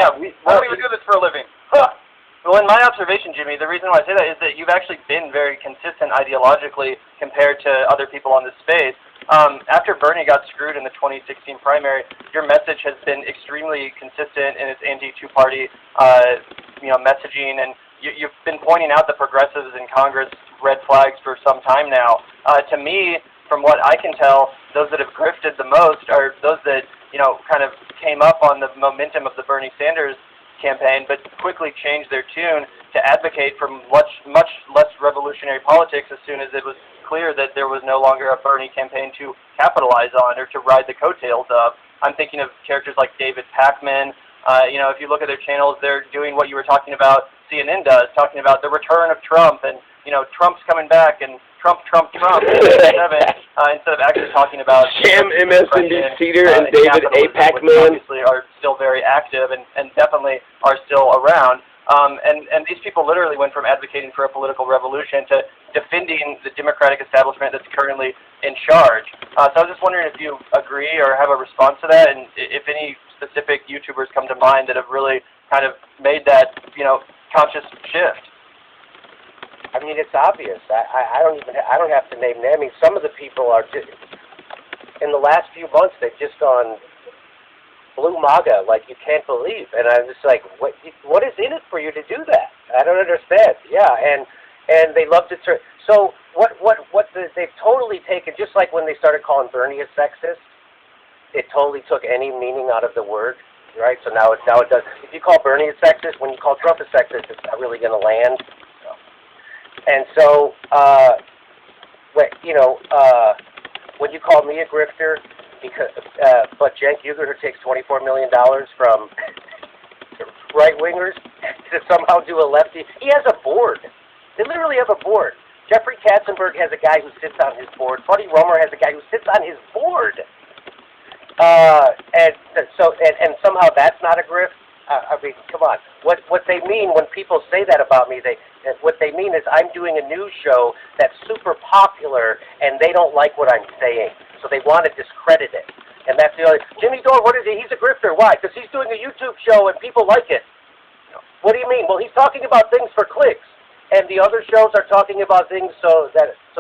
Yeah, why do we do this for a living? Huh. Well, in my observation, Jimmy, the reason why I say that is that you've actually been very consistent ideologically compared to other people on this space. After Bernie got screwed in the 2016 primary, your message has been extremely consistent in its anti-two-party, messaging, and you've been pointing out the progressives in Congress red flags for some time now. To me, from what I can tell, those that have grifted the most are those that, kind of came up on the momentum of the Bernie Sanders campaign, but quickly changed their tune to advocate for much less revolutionary politics as soon as it was clear that there was no longer a Bernie campaign to capitalize on or to ride the coattails of. I'm thinking of characters like David Pakman. If you look at their channels, they're doing what you were talking about CNN does, talking about the return of Trump and, Trump's coming back and Trump, instead of actually talking about Sham MSNBC and David A. Pakman, obviously are still very active and definitely are still around. And these people literally went from advocating for a political revolution to defending the Democratic establishment that's currently in charge. So I was just wondering if you agree or have a response to that, and if any specific YouTubers come to mind that have really kind of made that, conscious shift. I mean, it's obvious. I don't have to name names. I mean, some of the people are just, in the last few months, they've just gone blue MAGA like you can't believe. And I'm just like, what is in it for you to do that? I don't understand. Yeah, and they love to turn. So they've totally taken, just like when they started calling Bernie a sexist, it totally took any meaning out of the word, right? So now it does. If you call Bernie a sexist, when you call Trump a sexist, it's not really going to land. And so, when you call me a grifter, but Cenk Uygur, who takes $24 million from right-wingers to somehow do a lefty, he has a board. They literally have a board. Jeffrey Katzenberg has a guy who sits on his board. Buddy Romer has a guy who sits on his board. And somehow that's not a grift. I mean, come on. What they mean when people say that about me, what they mean is I'm doing a news show that's super popular, and they don't like what I'm saying, so they want to discredit it. And that's the other. Jimmy Dore, what is he? He's a grifter. Why? Because he's doing a YouTube show and people like it. What do you mean? Well, he's talking about things for clicks, and the other shows are talking about things so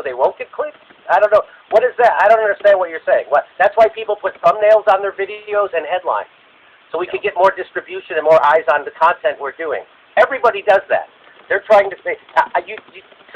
they won't get clicks. I don't know. What is that? I don't understand what you're saying. That's why people put thumbnails on their videos and headlines, so we could get more distribution and more eyes on the content we're doing. Everybody does that. They're trying to say,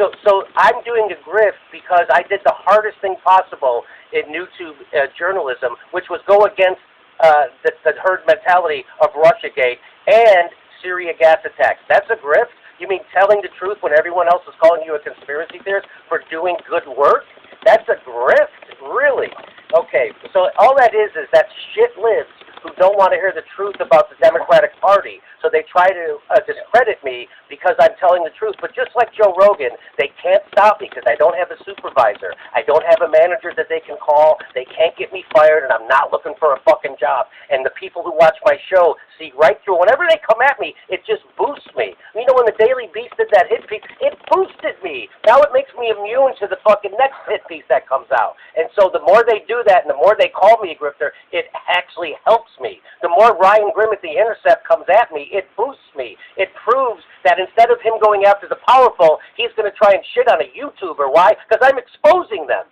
so I'm doing a grift because I did the hardest thing possible in YouTube journalism, which was go against the herd mentality of Russiagate and Syria gas attacks. That's a grift? You mean telling the truth when everyone else is calling you a conspiracy theorist for doing good work? That's a grift? Really? Okay, so all that is that shit-libs who don't want to hear the truth about the Democratic Party, so they try to discredit me because I'm telling the truth. But just like Joe Rogan, they can't stop me because I don't have a supervisor. I don't have a manager that they can call. They can't get me fired, and I'm not looking for a fucking job. And the people who watch my show see right through. Whenever they come at me, it just boosts me. You know, when the Daily Beast did that hit piece, it boosted me. Now it makes me immune to the fucking next hit piece that comes out. And so the more they do that and the more they call me a grifter, it actually helps me. The more Ryan Grimm at The Intercept comes at me, it boosts me. It proves that instead of him going after the powerful, he's going to try and shit on a YouTuber. Why? Because I'm exposing them.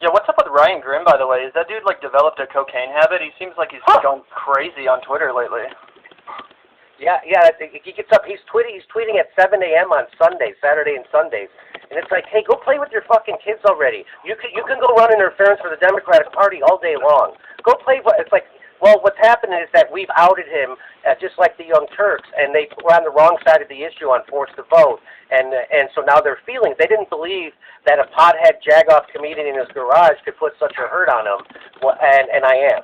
Yeah, what's up with Ryan Grimm, by the way? Is that dude, developed a cocaine habit? He seems like he's gone crazy on Twitter lately. Yeah, he gets up, he's tweeting at 7 a.m. on Sundays, Saturday and Sundays. And it's like, hey, go play with your fucking kids already. You can go run interference for the Democratic Party all day long. Go play, it's like, well, what's happened is that we've outed him, just like the Young Turks, and they were on the wrong side of the issue on forced to vote, and so now they're feeling, they didn't believe that a pothead jagoff comedian in his garage could put such a hurt on him, and I am.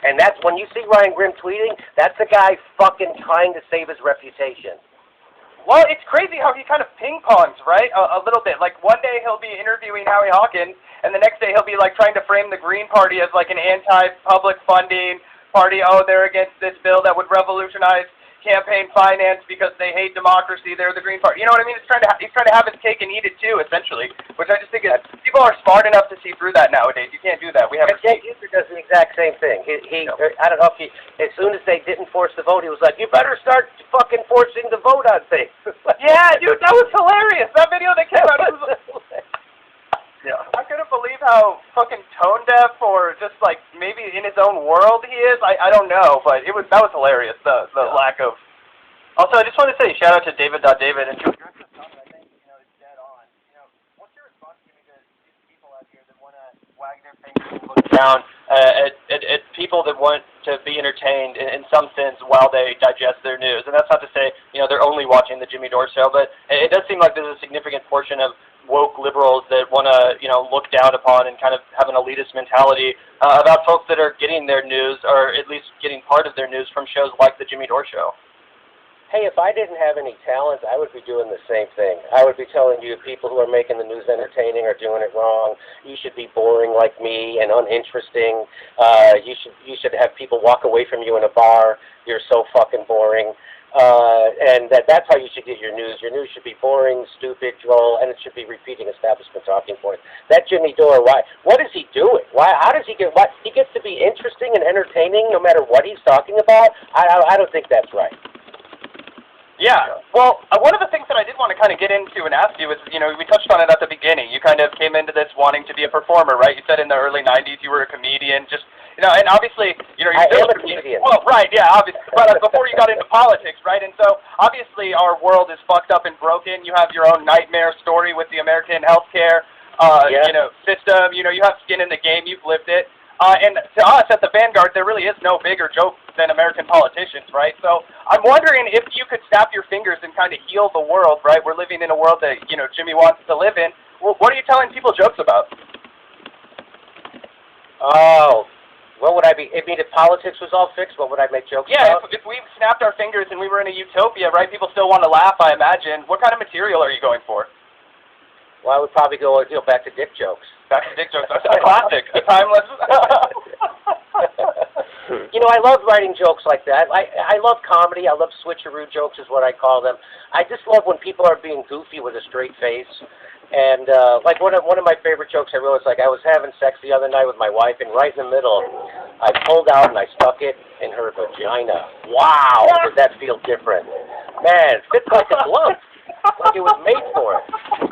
And that's, when you see Ryan Grimm tweeting, that's a guy fucking trying to save his reputation. Well, it's crazy how he kind of ping-pongs, right, a little bit. Like, one day he'll be interviewing Howie Hawkins, and the next day he'll be, trying to frame the Green Party as, an anti-public funding party. Oh, they're against this bill that would revolutionize campaign finance because they hate democracy. They're the Green Party. You know what I mean? He's trying to have his cake and eat it too, essentially. Which I just think is people are smart enough to see through that nowadays. You can't do that. We have. And Jay User does the exact same thing. He I don't know if he, as soon as they didn't force the vote, he was like, "You better start fucking forcing the vote on things." Yeah, dude, that was hilarious. That video that came out was. Yeah. I couldn't believe how fucking tone deaf or just like maybe in his own world he is. I don't know, but that was hilarious. The lack of. Also, I just want to say shout out to David and to address this topic. I think it's dead on. What's your response to these people out here that want to wag their fingers and look down at people that want to be entertained in some sense while they digest their news? And that's not to say they're only watching the Jimmy Dore show, but it does seem like there's a significant portion of woke liberals that want to, look down upon and kind of have an elitist mentality about folks that are getting their news, or at least getting part of their news from shows like the Jimmy Dore show. Hey, if I didn't have any talent, I would be doing the same thing. I would be telling you people who are making the news entertaining are doing it wrong. You should be boring like me and uninteresting. You should have people walk away from you in a bar. You're so fucking boring. And that's how you should get your news. Your news should be boring, stupid, droll, and it should be repeating establishment talking points. That Jimmy Dore, what is he doing? How does he get, he gets to be interesting and entertaining no matter what he's talking about? I don't think that's right. Yeah. Well, one of the things that I did want to kind of get into and ask you is, we touched on it at the beginning. You kind of came into this wanting to be a performer, right? You said in the early 90s you were a comedian, and obviously, you're still a comedian. Well, right, yeah, obviously. But before you got into politics, right? And so, obviously, our world is fucked up and broken. You have your own nightmare story with the American healthcare, system. You have skin in the game. You've lived it. And to us at the Vanguard, there really is no bigger joke than American politicians, right? So I'm wondering if you could snap your fingers and kind of heal the world, right? We're living in a world that, Jimmy wants to live in. Well, what are you telling people jokes about? Oh, what would I be? I mean, if politics was all fixed, what would I make jokes about? Yeah, if we snapped our fingers and we were in a utopia, right, people still want to laugh, I imagine. What kind of material are you going for? Well, I would probably go back to dick jokes. Back to dick jokes. That's a classic. A timeless. I love writing jokes like that. I love comedy. I love switcheroo jokes is what I call them. I just love when people are being goofy with a straight face. And like one of my favorite jokes I wrote is like I was having sex the other night with my wife, and right in the middle, I pulled out and I stuck it in her vagina. Wow, did that feel different? Man, it fits like a glove. Like it was made for it.